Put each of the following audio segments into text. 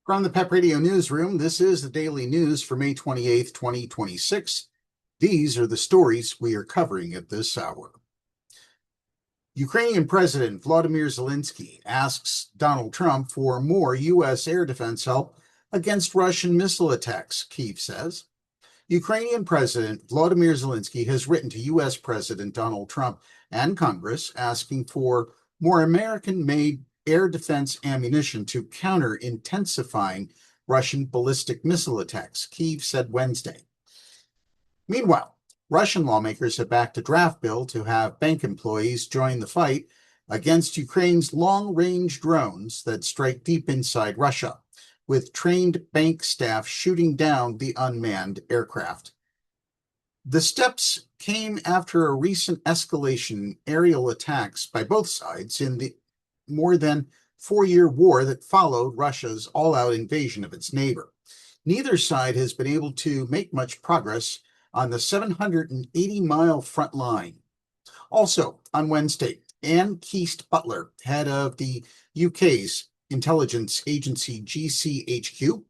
From the PEP Radio Newsroom, this is the daily news for May 28th, 2026. These are the stories we are covering at this hour. Ukrainian President Volodymyr Zelenskyy asks Donald Trump for more U.S. air defense help against Russian missile attacks, Kyiv says. Ukrainian President Volodymyr Zelenskyy has written to U.S. President Donald Trump and Congress asking for more American-made air defense ammunition to counter intensifying Russian ballistic missile attacks, Kyiv said Wednesday. Meanwhile, Russian lawmakers have backed a draft bill to have bank employees join the fight against Ukraine's long-range drones that strike deep inside Russia, with trained bank staff shooting down the unmanned aircraft. The steps came after a recent escalation in aerial attacks by both sides in the more than 4-year war that followed Russia's all-out invasion of its neighbor. Neither side has been able to make much progress on the 780-mile front line. Also, on Wednesday, Anne Keast-Butler, head of the UK's intelligence agency GCHQ,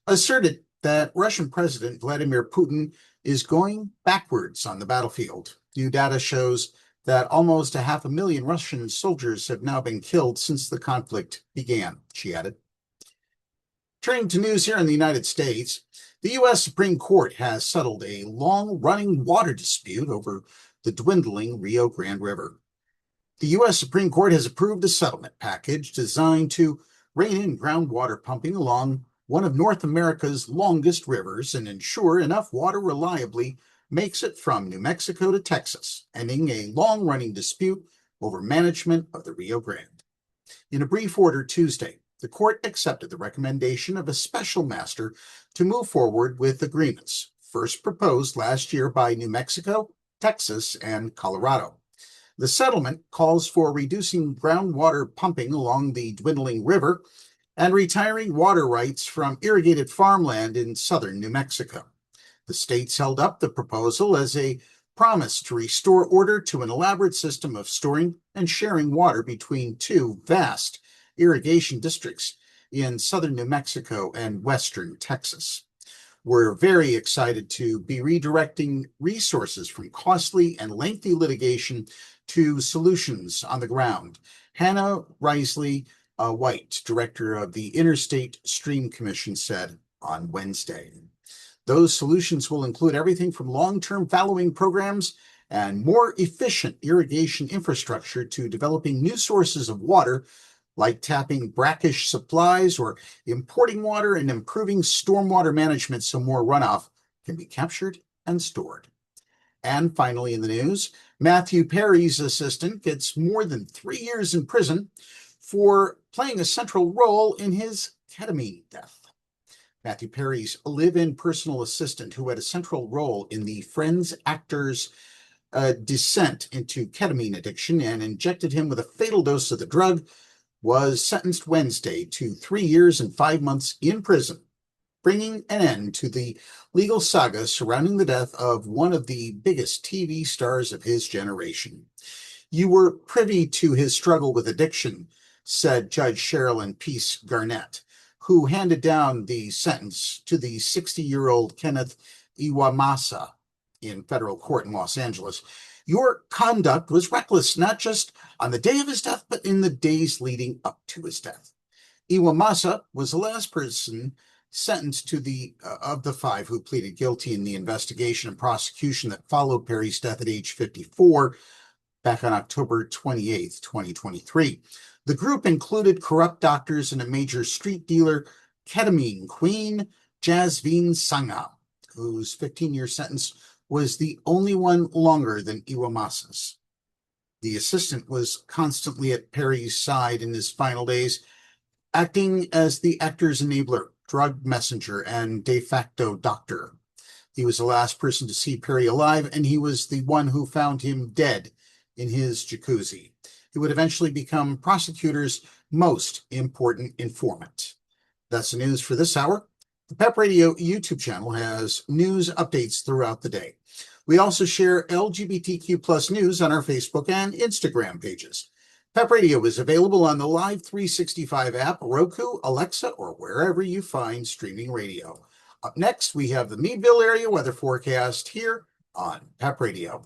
asserted that Russian President Vladimir Putin is going backwards on the battlefield. New data shows that almost 500,000 Russian soldiers have now been killed since the conflict began, she added. Turning to news here in the United States, the U.S. Supreme Court has settled a long-running water dispute over the dwindling Rio Grande River. The U.S. Supreme Court has approved a settlement package designed to rein in groundwater pumping along one of North America's longest rivers and ensure enough water reliably makes it from New Mexico to Texas, ending a long-running dispute over management of the Rio Grande. In a brief order Tuesday, the court accepted the recommendation of a special master to move forward with agreements, first proposed last year by New Mexico, Texas, and Colorado. The settlement calls for reducing groundwater pumping along the dwindling river and retiring water rights from irrigated farmland in southern New Mexico. The states held up the proposal as a promise to restore order to an elaborate system of storing and sharing water between two vast irrigation districts in southern New Mexico and western Texas. We're very excited to be redirecting resources from costly and lengthy litigation to solutions on the ground. Hannah Risley White, director of the Interstate Stream Commission, said on Wednesday. Those solutions will include everything from long-term fallowing programs and more efficient irrigation infrastructure to developing new sources of water, like tapping brackish supplies or importing water and improving stormwater management so more runoff can be captured and stored. And finally in the news, Matthew Perry's assistant gets more than 3 years in prison for playing a central role in his ketamine death. Matthew Perry's live-in personal assistant, who had a central role in the Friends actor's descent into ketamine addiction and injected him with a fatal dose of the drug, was sentenced Wednesday to 3 years and 5 months in prison, bringing an end to the legal saga surrounding the death of one of the biggest TV stars of his generation. You were privy to his struggle with addiction, said Judge Sherilyn Peace Garnett, who handed down the sentence to the 60-year-old Kenneth Iwamasa in federal court in Los Angeles. Your conduct was reckless, not just on the day of his death, but in the days leading up to his death. Iwamasa was the last person sentenced to of the 5 who pleaded guilty in the investigation and prosecution that followed Perry's death at age 54 back on October 28, 2023. The group included corrupt doctors and a major street dealer, ketamine queen Jasveen Sangha, whose 15-year sentence was the only one longer than Iwamasa's. The assistant was constantly at Perry's side in his final days, acting as the actor's enabler, drug messenger, and de facto doctor. He was the last person to see Perry alive, and he was the one who found him dead in his jacuzzi. He would eventually become prosecutors' most important informant. That's the news for this hour. The PEP Radio YouTube channel has news updates throughout the day. We also share LGBTQ+ news on our Facebook and Instagram pages. PEP Radio is available on the Live 365 app, Roku, Alexa, or wherever you find streaming radio. Up next, we have the Meadville area weather forecast here on PEP Radio.